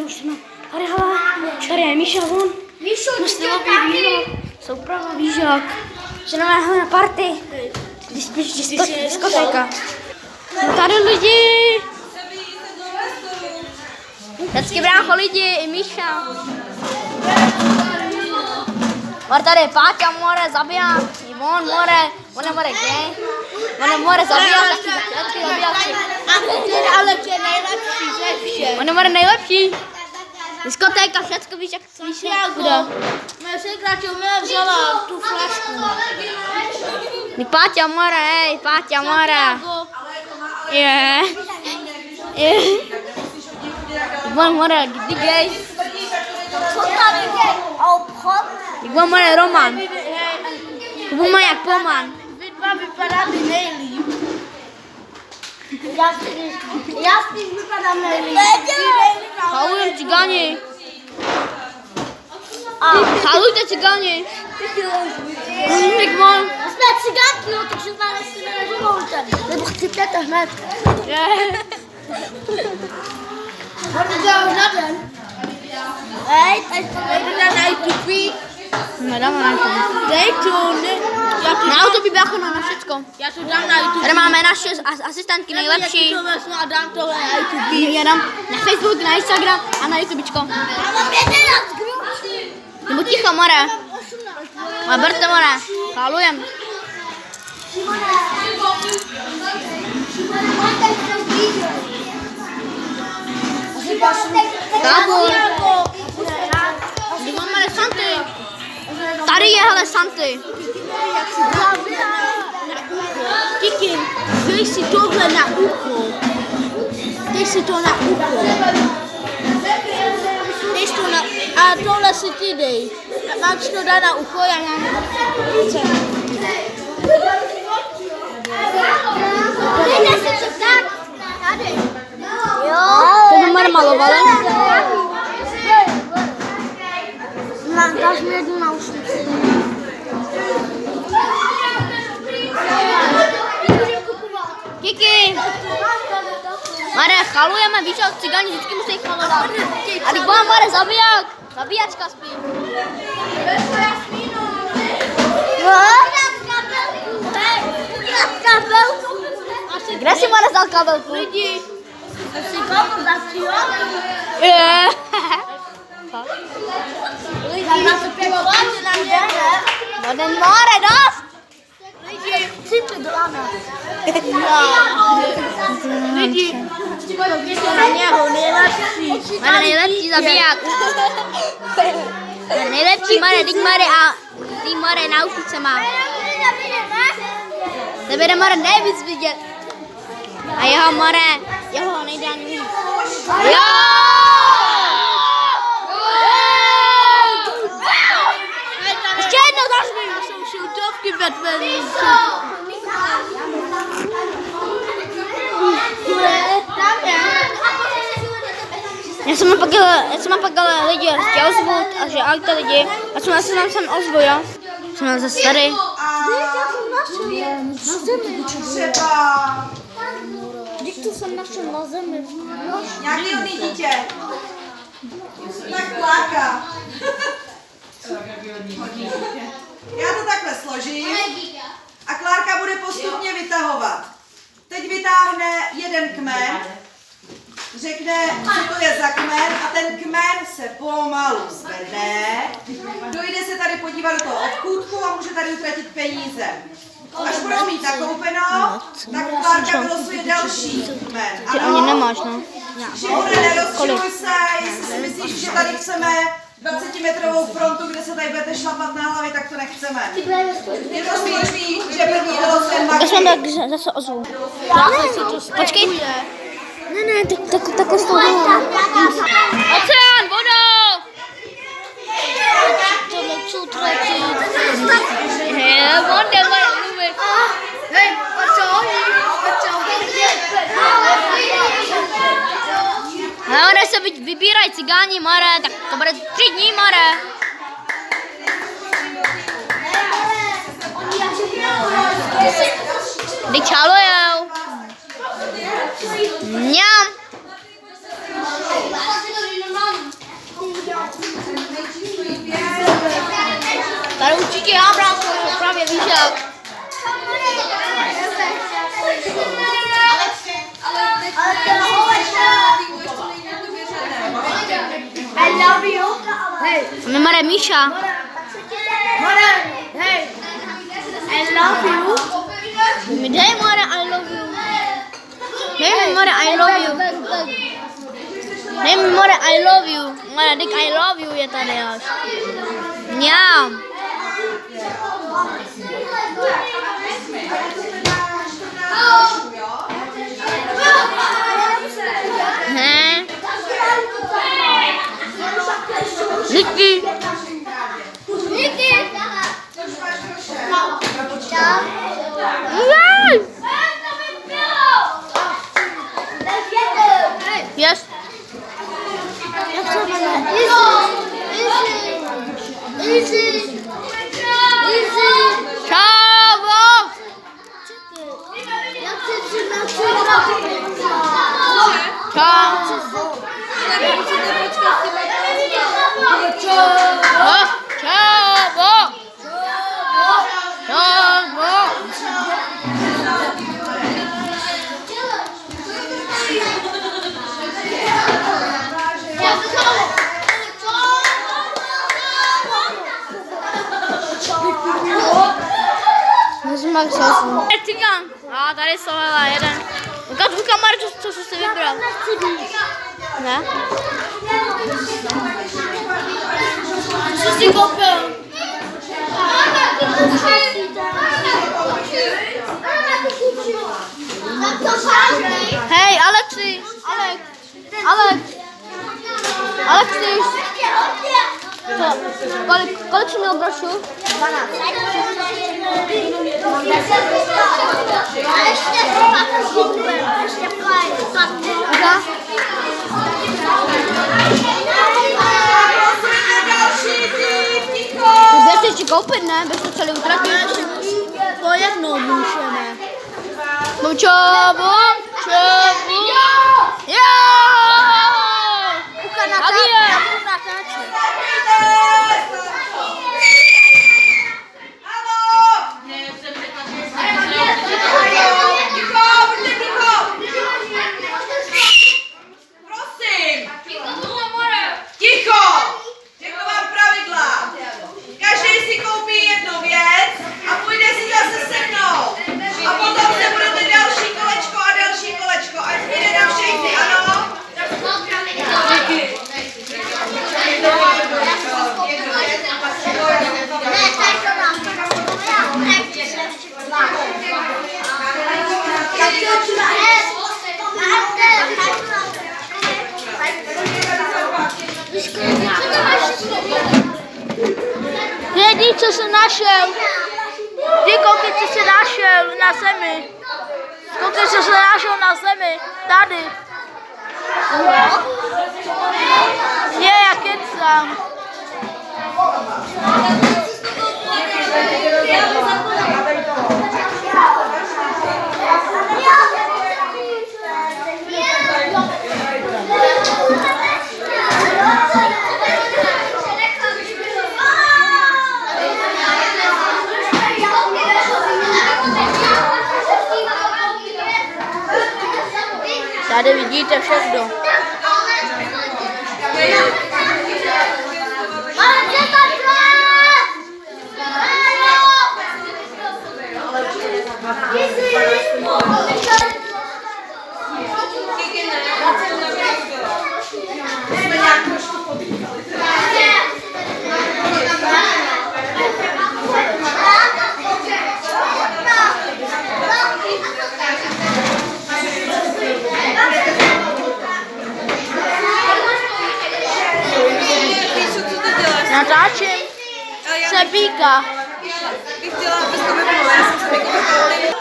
už jsme. Tady je Míša, von. Souprava, výžák. Že nemáme na party. Spíš diskotéka. No tady lidi. Vždycky brácho lidi, i Míša. Tady je Páťa, more, zabiják. I on, more, gay. On more, zabiják, taky zabijáci. Ale to je nejlepší ze všech. On more nejlepší. Diskotéka, všecko víš, jak to víš, kde. Moje segra tě vzala tu flašku. Páťa, more. Je. On more, kdy gay. Co tady je? Obchod? On more Roman. On more jak Poman. Vy dva vypadáte nejlíp. Já s tím vypadám nejlíp. Halujem cigáni. Halujte cigáni. Tak mon. Jsme cigánky, no, takže vás si nedovolte. Nebo chcete hned. Hodně na den. Hej, teď pojďme na YouTube. Nedáme na YouTube. Dej to, ne. Na YouTube brácho na všecko. Já to dám na YouTube. Tady máme naše asistentky nejlepší. Já to vezmu a dám to na YouTube. Já dám na Facebook, na Instagram a na YouTubečko. Já mám 11 groší. Nebo ticho, more. A berte, more. Halujem. Tábor. Kdy máme Santy? Tady je, hele, Santy. Kiki, dej si tohle na ucho. Dej si to na ucho. Dej to na... A tohle si ty dej. Máš to dát na ucho, já mám... Dejte si to tak. Tady. To by more malovali. Dáš mi jednu náušnici. Kiki. Mare, chalujeme, víš, ale cigáni vždycky musí chalovat. A když vám, Mare, zabiják. Zabíjačka spí. Kde si, Mare, vzal kabelku? Lidi. Jsi kabel začíval? Je. Lidi, na to pěkovat na mě, ne? Jeden, Mare, dost. Lidi, cípy doláme. Lidi, to na něho nejlepší. Mare, nejlepší zabiják. Nejlepší, Mare, teď Mare a ty, Mare, náušnice má. Tebe jde, Mare, nejvíc vidět. A jeho, Mare, jeho nejde ani víc. Jo! Ještě jednou zařvi. Jsou šoutovky ve tvém. Já jsem pak ale lidi chtěl ozvout a že aj to lidi. A jsem se tam sem ozvu, jo? Jsem zase tady. Třeba Vždyť tu jsem našel na zemi. nějaký jiný dítě. Tak Klárka. Já to takhle složím a Klárka bude postupně vytahovat. Teď vytáhne jeden kmen, řekne, co to je za kmen a ten kmen se pomalu zvedne. Dojde se tady podívat do toho obchůdku a může tady utratit peníze. Až budou mít nakoupeno, tak Klárka vylosuje další kmen. Ty ani nemáš, no. Šimone, nerozčiluj se, jestli si myslíš, že tady chceme 20metrovou frontu, kde se tady budete šlapat na hlavě, tak to nechceme. Je to smíšný, že první vylosuje Já jsem Magdi. tak zase ozvu. Počkej. Ne, tak oslovu. Oceán, voda! To nechci utratit. Hej, voda, mluvit. Hej, a co? Ale se vybírají cigáni, Mare, tak to bude 3 dní, Mare. Teď halujou. Mňam. tak. I love you. Hey. My Mare Míša. Hey. I love you. Dej Mare, I love you. Dej mi Mare, I love you. Dej mi Mare, I love you. Mare, dik I love you je tady až. Mňam. Ne. Díky. Yes. Jak se jmenuje? Easy. Čavo. Jak se jmenuje? Čavo. Čavo. Cigan. A tady jsou hele, jeden. Ukáž tu kameru, co jsi si vybral. Ne? Co jsi si koupil? Hej, Alexi. Alexis. Kolik jsi měl brošů? 12. Mám 10. A ještě Běžte si koupit, ne? Běžte celý utratit. To jednou můžeme. No čavo. Jo! Jedi, co jsi našel? Jdi, koukej, co jsi našel na zemi. Koukej, co jsi našel na zemi. Tady. Je, já kecám. Tady vidíte všechno. Natáčím. Sebíka. Bych chtěla, abys to vypnula, já jsem se